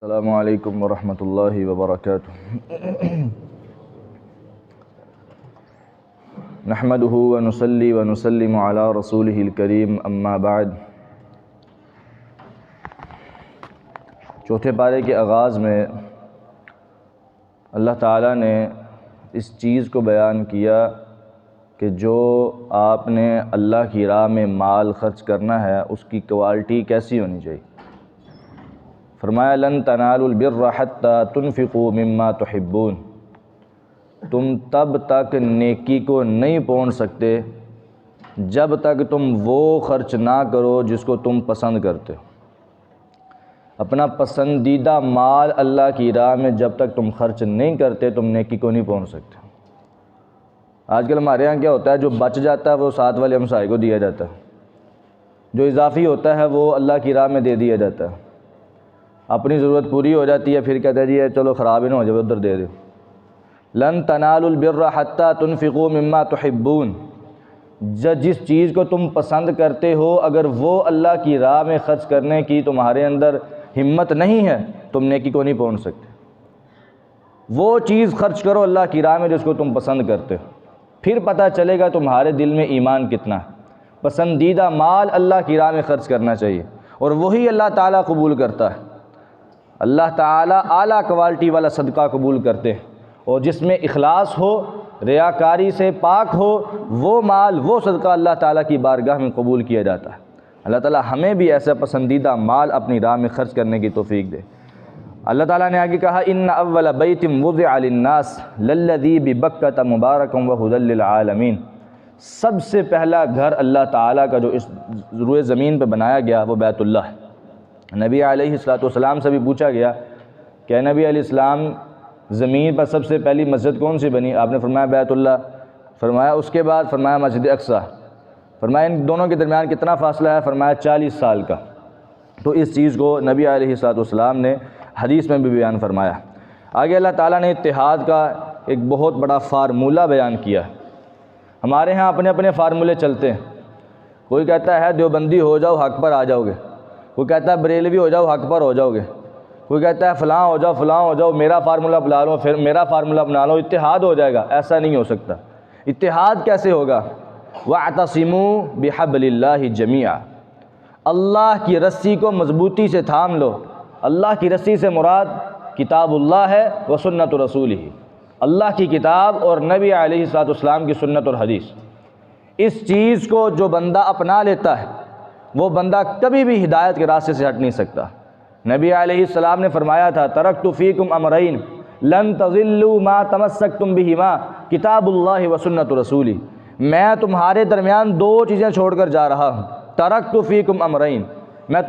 السلام علیکم ورحمۃ اللہ وبرکاتہ۔ نحمده ونصلی ونسلم علی رسولہ الکریم، اما بعد۔ چوتھے پارے کے آغاز میں اللہ تعالیٰ نے اس چیز کو بیان کیا کہ جو آپ نے اللہ کی راہ میں مال خرچ کرنا ہے اس کی کوالٹی کیسی ہونی چاہیے۔ فرمایا لن تنالوا البر حتی تنفقوا مما تحبون، تم تب تک نیکی کو نہیں پہنچ سکتے جب تک تم وہ خرچ نہ کرو جس کو تم پسند کرتے ہو۔ اپنا پسندیدہ مال اللہ کی راہ میں جب تک تم خرچ نہیں کرتے تم نیکی کو نہیں پہنچ سکتے۔ آج کل ہمارے یہاں کیا ہوتا ہے، جو بچ جاتا ہے وہ ساتھ والے ہمسائے کو دیا جاتا ہے، جو اضافی ہوتا ہے وہ اللہ کی راہ میں دے دیا جاتا ہے۔ اپنی ضرورت پوری ہو جاتی ہے پھر کہتا ہے جی چلو خراب ہی نہ ہو جائے ادھر دے دے۔ لن تنالوا البر حتی تنفقوا مما تحبون، جس چیز کو تم پسند کرتے ہو اگر وہ اللہ کی راہ میں خرچ کرنے کی تمہارے اندر ہمت نہیں ہے تم نیکی کو نہیں پہنچ سکتے۔ وہ چیز خرچ کرو اللہ کی راہ میں جس کو تم پسند کرتے ہو، پھر پتہ چلے گا تمہارے دل میں ایمان کتنا ہے۔ پسندیدہ مال اللہ کی راہ میں خرچ کرنا چاہیے اور وہی اللہ تعالیٰ قبول کرتا ہے۔ اللہ تعالیٰ اعلیٰ کوالٹی والا صدقہ قبول کرتے ہیں، اور جس میں اخلاص ہو، ریاکاری سے پاک ہو، وہ مال وہ صدقہ اللہ تعالیٰ کی بارگاہ میں قبول کیا جاتا ہے۔ اللہ تعالیٰ ہمیں بھی ایسا پسندیدہ مال اپنی راہ میں خرچ کرنے کی توفیق دے۔ اللہ تعالیٰ نے آگے کہا ان اول بیت وضع للناس للذی ببکۃ مبارکا وہدی للعالمین، سب سے پہلا گھر اللہ تعالیٰ کا جو اس روئے زمین پہ بنایا گیا وہ بیت اللہ ہے۔ نبی علیہ السلام سے بھی پوچھا گیا کہ نبی علیہ السلام زمین پر سب سے پہلی مسجد کون سی بنی؟ آپ نے فرمایا بیت اللہ۔ فرمایا اس کے بعد؟ فرمایا مسجد اقصیٰ۔ فرمایا ان دونوں کے درمیان کتنا فاصلہ ہے؟ فرمایا 40 سال کا۔ تو اس چیز کو نبی علیہ السلام نے حدیث میں بھی بیان فرمایا۔ آگے اللہ تعالیٰ نے اتحاد کا ایک بہت بڑا فارمولہ بیان کیا۔ ہمارے ہاں اپنے اپنے فارمولے چلتے ہیں، کوئی کہتا ہے دیوبندی ہو جاؤ حق پر آ جاؤ گے، کوئی کہتا ہے بریلوی ہو جاؤ حق پر ہو جاؤ گے، کوئی کہتا ہے فلاں ہو جاؤ فلاں ہو جاؤ، میرا فارمولہ اپنا لو پھر میرا فارمولہ اپنا لو، اتحاد ہو جائے گا۔ ایسا نہیں ہو سکتا۔ اتحاد کیسے ہوگا؟ وَاعْتَصِمُوا بِحَبْلِ اللَّهِ جَمِيعًا، اللہ کی رسی کو مضبوطی سے تھام لو۔ اللہ کی رسی سے مراد کتاب اللہ ہے و سنت رسولہ، اللہ کی کتاب اور نبی علیہ السلام کی سنت اور حدیث۔ اس چیز کو جو بندہ اپنا لیتا ہے وہ بندہ کبھی بھی ہدایت کے راستے سے ہٹ نہیں سکتا۔ نبی علیہ السلام نے فرمایا تھا ترکت فیکم امرین لن تضلوا ما تمسکتم بہما کتاب اللہ و سنت رسولی، میں تمہارے درمیان دو چیزیں چھوڑ کر جا رہا ہوں۔ ترکت فیکم امرین، میں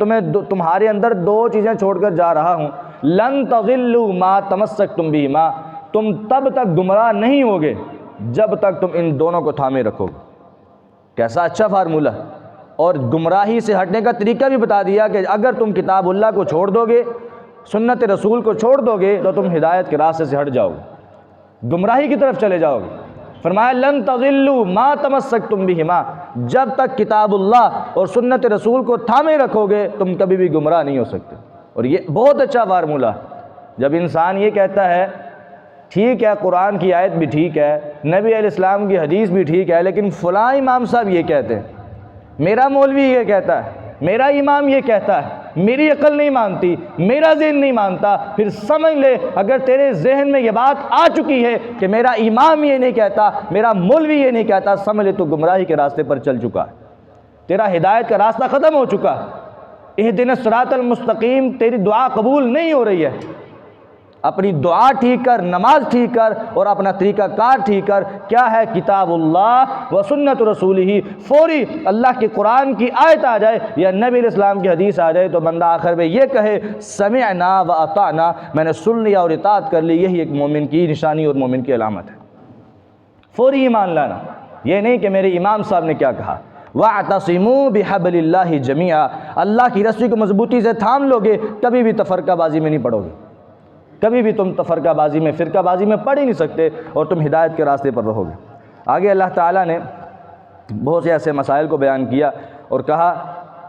تمہارے اندر دو چیزیں چھوڑ کر جا رہا ہوں۔ لن تضلوا ما تمسکتم بہما، تم تب تک گمراہ نہیں ہوگے جب تک تم ان دونوں کو تھامے رکھو گے۔ کیسا اچھا فارمولہ! اور گمراہی سے ہٹنے کا طریقہ بھی بتا دیا کہ اگر تم کتاب اللہ کو چھوڑ دو گے، سنت رسول کو چھوڑ دو گے تو تم ہدایت کے راستے سے ہٹ جاؤ گے، گمراہی کی طرف چلے جاؤ گے۔ فرمایا لن تضلوا ما تمسکتم بہما، جب تک کتاب اللہ اور سنت رسول کو تھامے رکھو گے تم کبھی بھی گمراہ نہیں ہو سکتے۔ اور یہ بہت اچھا فارمولہ، جب انسان یہ کہتا ہے ٹھیک ہے قرآن کی آیت بھی ٹھیک ہے، نبی علیہ السلام کی حدیث بھی ٹھیک ہے، لیکن فلاں امام صاحب یہ کہتے ہیں، میرا مولوی یہ کہتا ہے، میرا امام یہ کہتا ہے، میری عقل نہیں مانتی، میرا ذہن نہیں مانتا، پھر سمجھ لے اگر تیرے ذہن میں یہ بات آ چکی ہے کہ میرا امام یہ نہیں کہتا، میرا مولوی یہ نہیں کہتا، سمجھ لے تو گمراہی کے راستے پر چل چکا ہے، تیرا ہدایت کا راستہ ختم ہو چکا ہے۔ اہدنا الصراط المستقیم، تیری دعا قبول نہیں ہو رہی ہے۔ اپنی دعا ٹھیک کر، نماز ٹھیک کر اور اپنا طریقہ کار ٹھیک کر۔ کیا ہے؟ کتاب اللہ و سنت رسولہ۔ فوری اللہ کے قرآن کی آیت آ جائے یا نبی علیہ السلام کی حدیث آ جائے تو بندہ آخر میں یہ کہے سمعنا و اطعنا، میں نے سن لیا اور اطاعت کر لی۔ یہی ایک مومن کی نشانی اور مومن کی علامت ہے، فوری ایمان لانا، یہ نہیں کہ میرے امام صاحب نے کیا کہا۔ وَاعْتَصِمُوا بِحَبْلِ اللَّهِ جَمِيعًا، اللہ کی رسی کو مضبوطی سے تھام لو گے کبھی بھی تفرقہ بازی میں نہیں پڑو گے، کبھی بھی تم تفرقہ بازی میں، فرقہ بازی میں پڑ ہی نہیں سکتے اور تم ہدایت کے راستے پر رہو گے۔ آگے اللہ تعالیٰ نے بہت سے ایسے مسائل کو بیان کیا اور کہا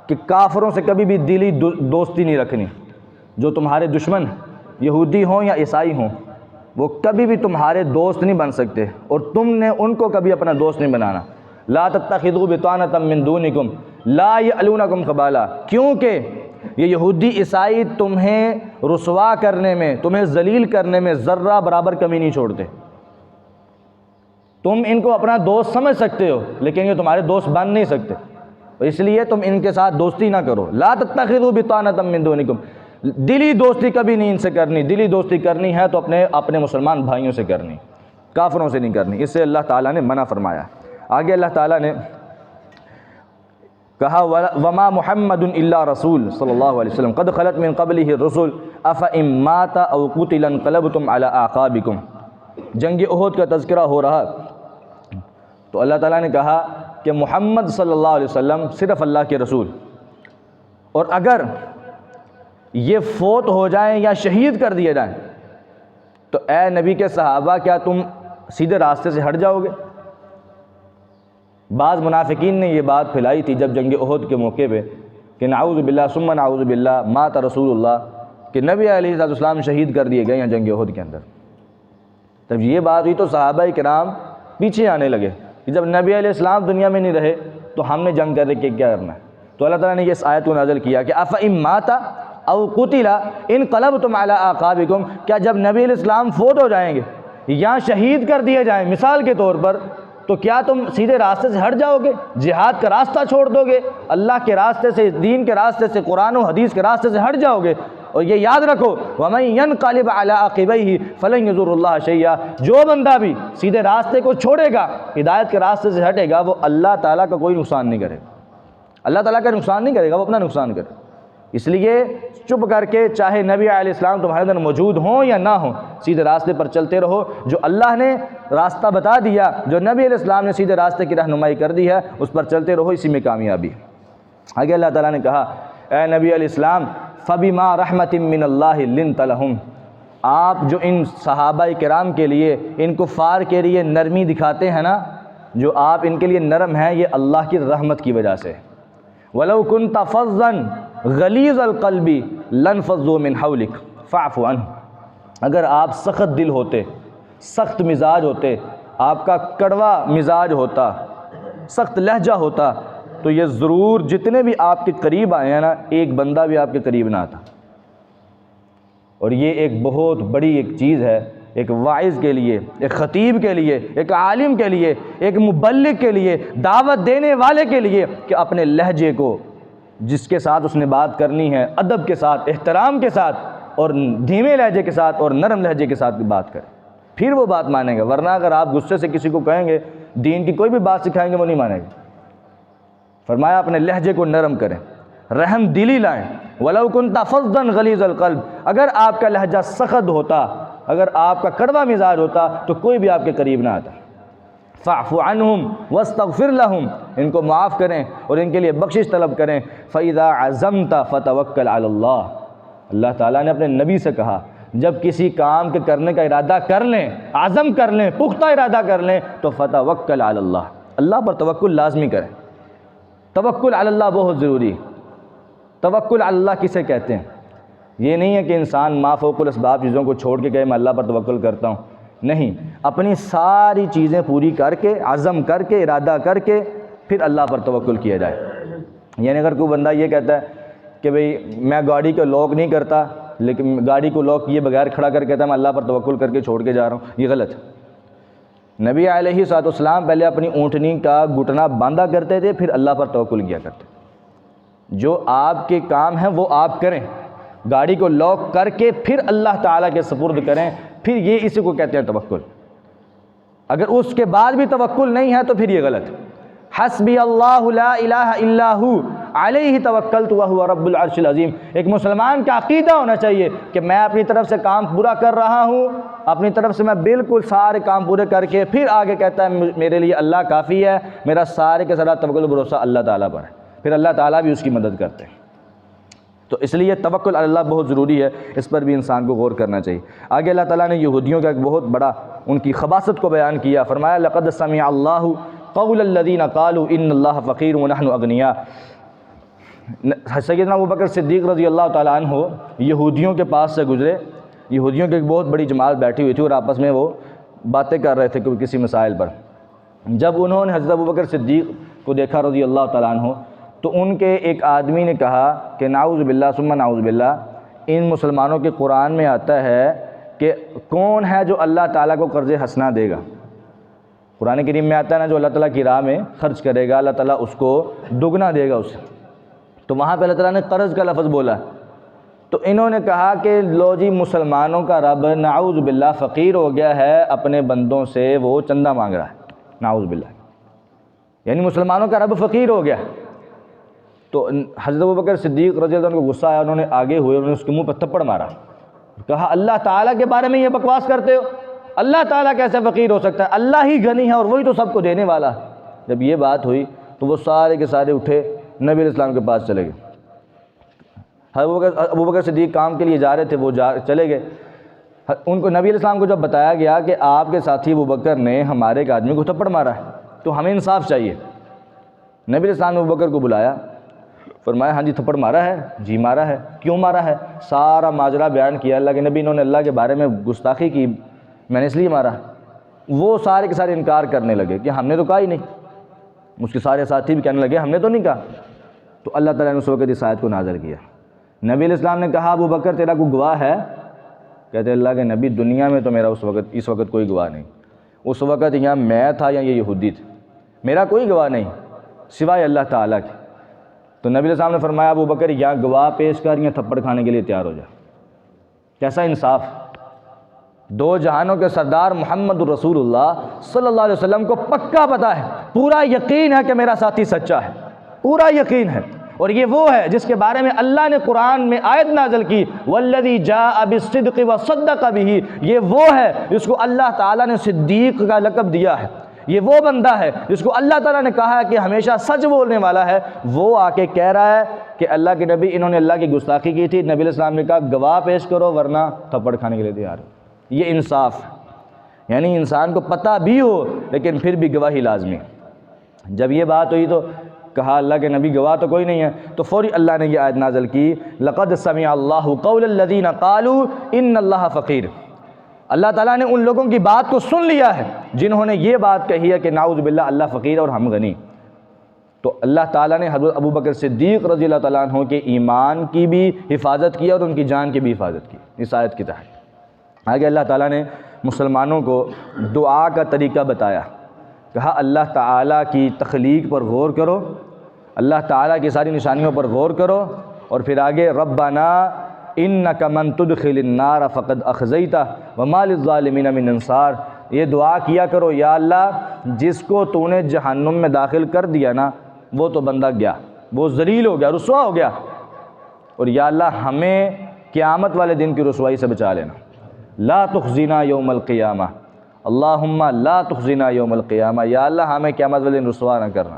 کہ کافروں سے کبھی بھی دلی دوستی نہیں رکھنی، جو تمہارے دشمن یہودی ہوں یا عیسائی ہوں وہ کبھی بھی تمہارے دوست نہیں بن سکتے، اور تم نے ان کو کبھی اپنا دوست نہیں بنانا۔ لا تتخذوا بطانة من دونکم لا یعلونکم خبالا، کیونکہ یہ یہودی عیسائی تمہیں رسوا کرنے میں، تمہیں ذلیل کرنے میں ذرہ برابر کمی نہیں چھوڑتے۔ تم ان کو اپنا دوست سمجھ سکتے ہو لیکن یہ تمہارے دوست بن نہیں سکتے، اس لیے تم ان کے ساتھ دوستی نہ کرو۔ لا تتخذوا بطانة من دونکم، دلی دوستی کبھی نہیں ان سے کرنی، دلی دوستی کرنی ہے تو اپنے مسلمان بھائیوں سے کرنی، کافروں سے نہیں کرنی، اس سے اللہ تعالیٰ نے منع فرمایا۔ آگے اللہ تعالیٰ نے کہا وما محمد الا رسول صلی اللہ علیہ وسلم قد خلت من قبلہ الرسل افإن مات او قتل انقلبتم علی اعقابکم۔ جنگ احد کا تذکرہ ہو رہا تو اللہ تعالیٰ نے کہا کہ محمد صلی اللہ علیہ وسلم صرف اللہ کے رسول، اور اگر یہ فوت ہو جائیں یا شہید کر دیے جائیں تو اے نبی کے صحابہ کیا تم سیدھے راستے سے ہٹ جاؤ گے؟ بعض منافقین نے یہ بات پھیلائی تھی جب جنگ احد کے موقع پہ کہ نعوذ باللہ ثم نعوذ باللہ مات رسول اللہ، کہ نبی علیہ السلام شہید کر دیے گئے ہیں جنگ احد کے اندر۔ جب یہ بات ہوئی تو صحابہ کرام پیچھے آنے لگے کہ جب نبی علیہ السلام دنیا میں نہیں رہے تو ہم نے جنگ کر کے کیا کرنا ہے؟ تو اللہ تعالیٰ نے یہ آیت کو نازل کیا کہ افإن مات او قتل انقلبتم علی اعقابکم، کیا جب نبی علیہ السلام فوت ہو جائیں گے یا شہید کر دیے جائیں مثال کے طور پر تو کیا تم سیدھے راستے سے ہٹ جاؤ گے؟ جہاد کا راستہ چھوڑ دو گے؟ اللہ کے راستے سے، دین کے راستے سے، قرآن و حدیث کے راستے سے ہٹ جاؤ گے؟ اور یہ یاد رکھو وَمَن يَنْقَلِبْ عَلَىٰ عَقِبَيْهِ فَلَن يَضُرَّ اللَّهَ شَيْئًا، جو بندہ بھی سیدھے راستے کو چھوڑے گا، ہدایت کے راستے سے ہٹے گا، وہ اللہ تعالیٰ کا کوئی نقصان نہیں کرے گا، اللہ تعالیٰ کا نقصان نہیں کرے گا، وہ اپنا نقصان کرے۔ اس لیے چپ کر کے چاہے نبی علیہ السلام تمہارے اندر موجود ہوں یا نہ ہوں، سیدھے راستے پر چلتے رہو۔ جو اللہ نے راستہ بتا دیا، جو نبی علیہ السلام نے سیدھے راستے کی رہنمائی کر دی ہے، اس پر چلتے رہو، اسی میں کامیابی۔ آگے اللہ تعالیٰ نے کہا اے نبی علیہ السلام فَبِمَا رَحْمَةٍ مِّنَ اللَّهِ لِنْتَ لَهُمْ، آپ جو ان صحابہ کرام کے لیے، ان کفار کے لیے نرمی دکھاتے ہیں نا، جو آپ ان کے لیے نرم ہیں، یہ اللہ کی رحمت کی وجہ سے۔ وَلَوْ كُنْتَ فَظًّا غَلِيظَ الْقَلْبِ لَانفَضُّوا مِنْ حَوْلِكَ فَاعْفُ عَنْهُمْ، اگر آپ سخت دل ہوتے، سخت مزاج ہوتے، آپ کا کڑوا مزاج ہوتا، سخت لہجہ ہوتا، تو یہ ضرور جتنے بھی آپ کے قریب آئے ہیں نا، ایک بندہ بھی آپ کے قریب نہ آتا۔ اور یہ ایک بہت بڑی ایک چیز ہے، ایک واعظ کے لیے، ایک خطیب کے لیے، ایک عالم کے لیے، ایک مبلغ کے لیے، دعوت دینے والے کے لیے، کہ اپنے لہجے کو، جس کے ساتھ اس نے بات کرنی ہے، ادب کے ساتھ، احترام کے ساتھ، اور دھیمے لہجے کے ساتھ اور نرم لہجے کے ساتھ بات کرے، پھر وہ بات مانیں گے۔ ورنہ اگر آپ غصے سے کسی کو کہیں گے، دین کی کوئی بھی بات سکھائیں گے، وہ نہیں مانے گا۔ فرمایا اپنے لہجے کو نرم کریں، رحم دلی لائیں۔ وَلَوْ كُنْتَ فَظًّا غَلِيظَ الْقَلْبِ، اگر آپ کا لہجہ سخت ہوتا، اگر آپ کا کڑوا مزاج ہوتا تو کوئی بھی آپ کے قریب نہ آتا۔ فَاعْفُ عَنْهُمْ وَاسْتَغْفِرْ لَهُمْ، ان کو معاف کریں اور ان کے لیے بخشش طلب کریں۔ فَإِذَا عَزَمْتَ فَتَوَكَّلْ عَلَى اللَّهِ، اللہ تعالیٰ نے اپنے نبی سے کہا جب کسی کام کے کرنے کا ارادہ کر لیں، عزم کر لیں، پختہ ارادہ کر لیں، تو فَتَوَكَّلْ عَلَى اللَّهِ، اللہ پر توکل لازمی کریں۔ توکل علی اللہ بہت ضروری۔ توکل علی اللہ کسے کہتے ہیں؟ یہ نہیں ہے کہ انسان ما فوق الاسباب چیزوں کو چھوڑ کے کہے میں اللہ پر توکل کرتا ہوں، نہیں، اپنی ساری چیزیں پوری کر کے، عزم کر کے، ارادہ کر کے پھر اللہ پر توکل کیا جائے۔ یعنی اگر کوئی بندہ یہ کہتا ہے کہ بھئی میں گاڑی کو لاک نہیں کرتا، لیکن گاڑی کو لاک کیے بغیر کھڑا کر کہتا ہے میں اللہ پر توکل کر کے چھوڑ کے جا رہا ہوں، یہ غلط ہے۔ نبی علیہ السلام پہلے اپنی اونٹنی کا گھٹنا باندھا کرتے تھے، پھر اللہ پر توکل کیا کرتے۔ جو آپ کے کام ہیں وہ آپ کریں، گاڑی کو لاک کر کے پھر اللہ تعالیٰ کے سپرد کریں، پھر یہ اسی کو کہتے ہیں توکل۔ اگر اس کے بعد بھی توکل نہیں ہے تو پھر یہ غلط۔ حسبی اللہ لا الہ الا ہو علیہ توکلت وہو رب العرش العظیم، ایک مسلمان کا عقیدہ ہونا چاہیے کہ میں اپنی طرف سے کام پورا کر رہا ہوں، اپنی طرف سے میں بالکل سارے کام پورے کر کے پھر آگے کہتا ہے میرے لیے اللہ کافی ہے، میرا سارے کے سارا توکل بھروسہ اللہ تعالیٰ پر ہے، پھر اللہ تعالیٰ بھی اس کی مدد کرتے ہیں۔ تو اس لیے توکل علی اللہ بہت ضروری ہے، اس پر بھی انسان کو غور کرنا چاہیے۔ آگے اللہ تعالیٰ نے یہودیوں کا ایک بہت بڑا ان کی خباثت کو بیان کیا، فرمایا لقد سمع اللہ قول الذین قالوا ان اللہ فقیر ونحن اغنیاء، سیدنا ابوبکر صدیق رضی اللہ تعالیٰ عنہ یہودیوں کے پاس سے گزرے. یہودیوں کی ایک بہت بڑی جماعت بیٹھی ہوئی تھی اور آپس میں وہ باتیں کر رہے تھے کسی مسائل پر. جب انہوں نے حضرت ابوبکر صدیق کو دیکھا رضی اللہ تعالیٰ عنہ تو ان کے ایک آدمی نے کہا کہ نعوذ باللہ ثم نعوذ باللہ، ان مسلمانوں کے قرآن میں آتا ہے کہ کون ہے جو اللہ تعالیٰ کو قرض حسنہ دے گا. قرآن کریم میں آتا ہے نا، جو اللہ تعالیٰ کی راہ میں خرچ کرے گا اللہ تعالیٰ اس کو دگنا دے گا اسے. تو وہاں پہ اللہ تعالیٰ نے قرض کا لفظ بولا. تو انہوں نے کہا کہ لو جی مسلمانوں کا رب نعوذ باللہ فقیر ہو گیا ہے، اپنے بندوں سے وہ چندہ مانگ رہا ہے. نعوذ باللہ، یعنی مسلمانوں کا رب فقیر ہو گیا. تو حضرت ابوبکر صدیق رضی اللہ عنہ کو غصہ آیا، انہوں نے آگے ہوئے، انہوں نے اس کے منہ پر تھپڑ مارا. کہا اللہ تعالیٰ کے بارے میں یہ بکواس کرتے ہو؟ اللہ تعالیٰ کیسے فقیر ہو سکتا ہے؟ اللہ ہی غنی ہے اور وہی تو سب کو دینے والا. جب یہ بات ہوئی تو وہ سارے کے سارے اٹھے نبی علیہ السلام کے پاس چلے گئے. ابوبکر صدیق کام کے لیے جا رہے تھے، وہ چلے گئے. ان کو نبی علیہ السلام کو جب بتایا گیا کہ آپ کے ساتھی ابوبکر نے ہمارے ایک آدمی کو تھپڑ مارا ہے تو ہمیں انصاف چاہیے. نبی علیہ السلام نے ابوبکر کو بلایا، فرمایا ہاں جی تھپڑ مارا ہے؟ جی مارا ہے. کیوں مارا ہے؟ سارا ماجرا بیان کیا. اللہ کے نبی انہوں نے اللہ کے بارے میں گستاخی کی، میں نے اس لیے مارا. وہ سارے کے سارے انکار کرنے لگے کہ ہم نے تو کہا ہی نہیں. اس کے سارے ساتھی بھی کہنے لگے ہم نے تو نہیں کہا. تو اللہ تعالیٰ نے اس وقت اس آیت کو نازل کیا. نبی علیہ السلام نے کہا ابوبکر تیرا کوئی گواہ ہے؟ کہتے اللہ کے نبی دنیا میں تو میرا اس وقت کوئی گواہ نہیں. اس وقت یا میں تھا یا یہ یہودی تھے، میرا کوئی گواہ نہیں سوائے اللہ تعالیٰ کے. تو نبی علیہ السلام نے فرمایا ابوبکر یا گواہ پیش کر یا تھپڑ کھانے کے لیے تیار ہو جا. کیسا انصاف! دو جہانوں کے سردار محمد رسول اللہ صلی اللہ علیہ وسلم کو پکا پتہ ہے، پورا یقین ہے کہ میرا ساتھی سچا ہے، پورا یقین ہے. اور یہ وہ ہے جس کے بارے میں اللہ نے قرآن میں آیت نازل کی والذی جاء بالصدق وصدق بہ. یہ وہ ہے جس کو اللہ تعالیٰ نے صدیق کا لقب دیا ہے. یہ وہ بندہ ہے جس کو اللہ تعالیٰ نے کہا ہے کہ ہمیشہ سچ بولنے والا ہے. وہ آ کے کہہ رہا ہے کہ اللہ کے نبی انہوں نے اللہ کی گستاخی کی تھی. نبی علیہ السلام نے کہا گواہ پیش کرو ورنہ تھپڑ کھانے کے لیے تیار ہو. یہ انصاف، یعنی انسان کو پتہ بھی ہو لیکن پھر بھی گواہی لازمی. جب یہ بات ہوئی تو کہا اللہ کے نبی گواہ تو کوئی نہیں ہے. تو فوری اللہ نے یہ آیت نازل کی لقد سمع اللہ قول الذین قالوا ان اللہ فقیر. اللہ تعالیٰ نے ان لوگوں کی بات کو سن لیا ہے جنہوں نے یہ بات کہی ہے کہ نعوذ باللہ اللہ فقیر اور ہم غنی. تو اللہ تعالیٰ نے حضرت ابوبکر صدیق رضی اللہ تعالیٰ عنہ کے ایمان کی بھی حفاظت کی اور ان کی جان کی بھی حفاظت کی اس آیت کی تحت. آگے اللہ تعالیٰ نے مسلمانوں کو دعا کا طریقہ بتایا. کہا اللہ تعالیٰ کی تخلیق پر غور کرو، اللہ تعالیٰ کی ساری نشانیوں پر غور کرو. اور پھر آگے ربنا انک من تدخل النار فقد اخزیتہ وما للظالمین من انصار. یہ دعا کیا کرو یا اللہ جس کو تو نے جہنم میں داخل کر دیا نا وہ تو بندہ گیا، وہ ذلیل ہو گیا، رسوا ہو گیا. اور یا اللہ ہمیں قیامت والے دن کی رسوائی سے بچا لینا. لا تخزینا یوم القیامہ، اللہم لا تخزینا یوم القیامہ. یا اللہ ہمیں قیامت والے دن رسوا نہ کرنا،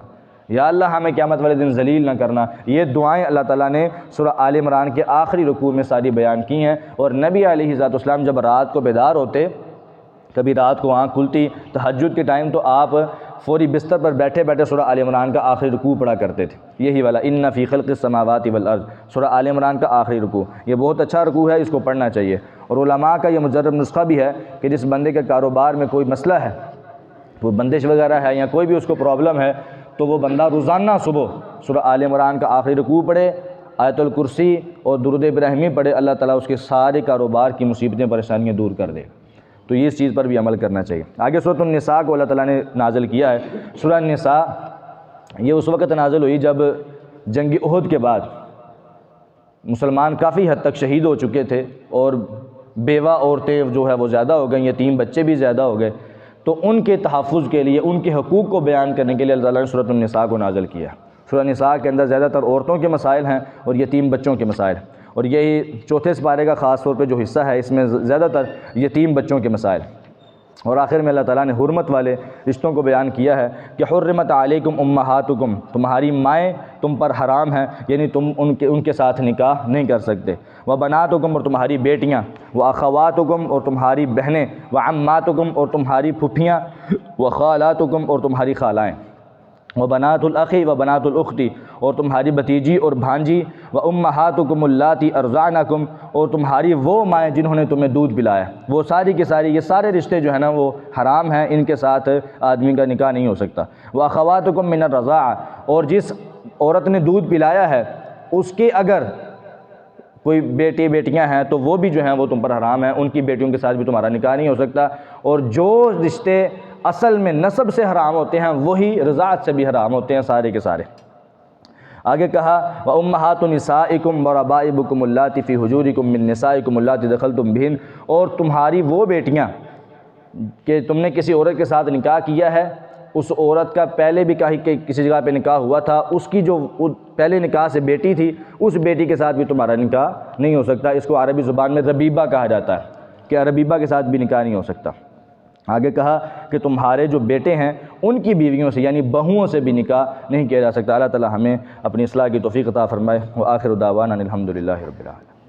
یا اللہ ہمیں قیامت والے دن ذلیل نہ کرنا. یہ دعائیں اللہ تعالیٰ نے سورہ آل عمران کے آخری رکوع میں ساری بیان کی ہیں. اور نبی علیہ السلام جب رات کو بیدار ہوتے، کبھی رات کو آنکھ کھلتی تہجد کے ٹائم، تو آپ فوری بستر پر بیٹھے بیٹھے سورہ آل عمران کا آخری رکوع پڑھا کرتے تھے. یہی والا ان فی خلق السماوات والارض، سورہ آل عمران کا آخری رکوع. یہ بہت اچھا رکوع ہے، اس کو پڑھنا چاہیے. اور علماء کا یہ مجرب نسخہ بھی ہے کہ جس بندے کے کاروبار میں کوئی مسئلہ ہے، کوئی بندش وغیرہ ہے یا کوئی بھی اس کو پرابلم ہے، تو وہ بندہ روزانہ صبح سورہ آل عمران کا آخری رکوع پڑھے، آیت الکرسی اور درود ابراہیمی پڑھے. اللہ تعالیٰ اس کے سارے کاروبار کی مصیبتیں پریشانیاں دور کر دے. تو یہ اس چیز پر بھی عمل کرنا چاہیے. آگے سورۃ النساء کو اللہ تعالیٰ نے نازل کیا ہے. سورہ النساء یہ اس وقت نازل ہوئی جب جنگ احد کے بعد مسلمان کافی حد تک شہید ہو چکے تھے اور بیوہ عورتیں جو ہے وہ زیادہ ہو گئیں، یتیم بچے بھی زیادہ ہو گئے. تو ان کے تحفظ کے لیے، ان کے حقوق کو بیان کرنے کے لیے اللہ تعالیٰ نے سورۃ النساء کو نازل کیا. سورۃ النساء کے اندر زیادہ تر عورتوں کے مسائل ہیں اور یتیم بچوں کے مسائل. اور یہی چوتھے سپارے کا خاص طور پہ جو حصہ ہے اس میں زیادہ تر یتیم بچوں کے مسائل. اور آخر میں اللہ تعالیٰ نے حرمت والے رشتوں کو بیان کیا ہے کہ حرمت علیکم امہاتکم، تمہاری مائیں تم پر حرام ہیں، یعنی تم ان کے ساتھ نکاح نہیں کر سکتے. وبناتکم، اور تمہاری بیٹیاں، واخواتکم، اور تمہاری بہنیں، وعماتکم، اور تمہاری پھپھیاں، وخالاتکم، اور تمہاری خالائیں. وبنات الاخی وبنات الاختی، اور تمہاری بھتیجی اور بھانجی، وامہاتکم اللاتی ارضعنکم، اور تمہاری وہ مائیں جنہوں نے تمہیں دودھ پلایا، وہ ساری کی ساری، یہ سارے رشتے جو ہیں نا وہ حرام ہیں، ان کے ساتھ آدمی کا نکاح نہیں ہو سکتا۔ واخواتکم من الرضاعہ، اور جس عورت نے دودھ پلایا ہے اس کے اگر کوئی بیٹی بیٹیاں ہیں تو وہ بھی جو ہیں وہ تم پر حرام ہیں، ان کی بیٹیوں کے ساتھ بھی تمہارا نکاح نہیں ہو سکتا۔ اور جو رشتے اصل میں نسب سے حرام ہوتے ہیں وہی رضاعت سے بھی حرام ہوتے ہیں سارے کے سارے۔ آگے کہا وَأُمَّهَاتُ نِسَائِكُمْ وَرَبَائِبُكُمُ اللَّاتِي فِي حُجُورِكُم مِّن نِّسَائِكُمُ اللَّاتِي دَخَلْتُم بِهِنَّ، اور تمہاری وہ بیٹیاں کہ تم نے کسی عورت کے ساتھ نکاح کیا ہے، اس عورت کا پہلے بھی کسی جگہ پہ نکاح ہوا تھا، اس کی جو پہلے نکاح سے بیٹی تھی اس بیٹی کے ساتھ بھی تمہارا نکاح نہیں ہو سکتا۔ اس کو عربی زبان میں ربیبہ کہا جاتا ہے کہ ربیبہ کے ساتھ بھی نکاح نہیں ہو سکتا۔ آگے کہا کہ تمہارے جو بیٹے ہیں ان کی بیویوں سے یعنی بہوؤں سے بھی نکاح نہیں کیا جا سکتا۔ اللہ تعالی ہمیں اپنی اصلاح کی توفیق عطا فرمائے۔ وآخر دعوانا الحمدللہ رب العالمین۔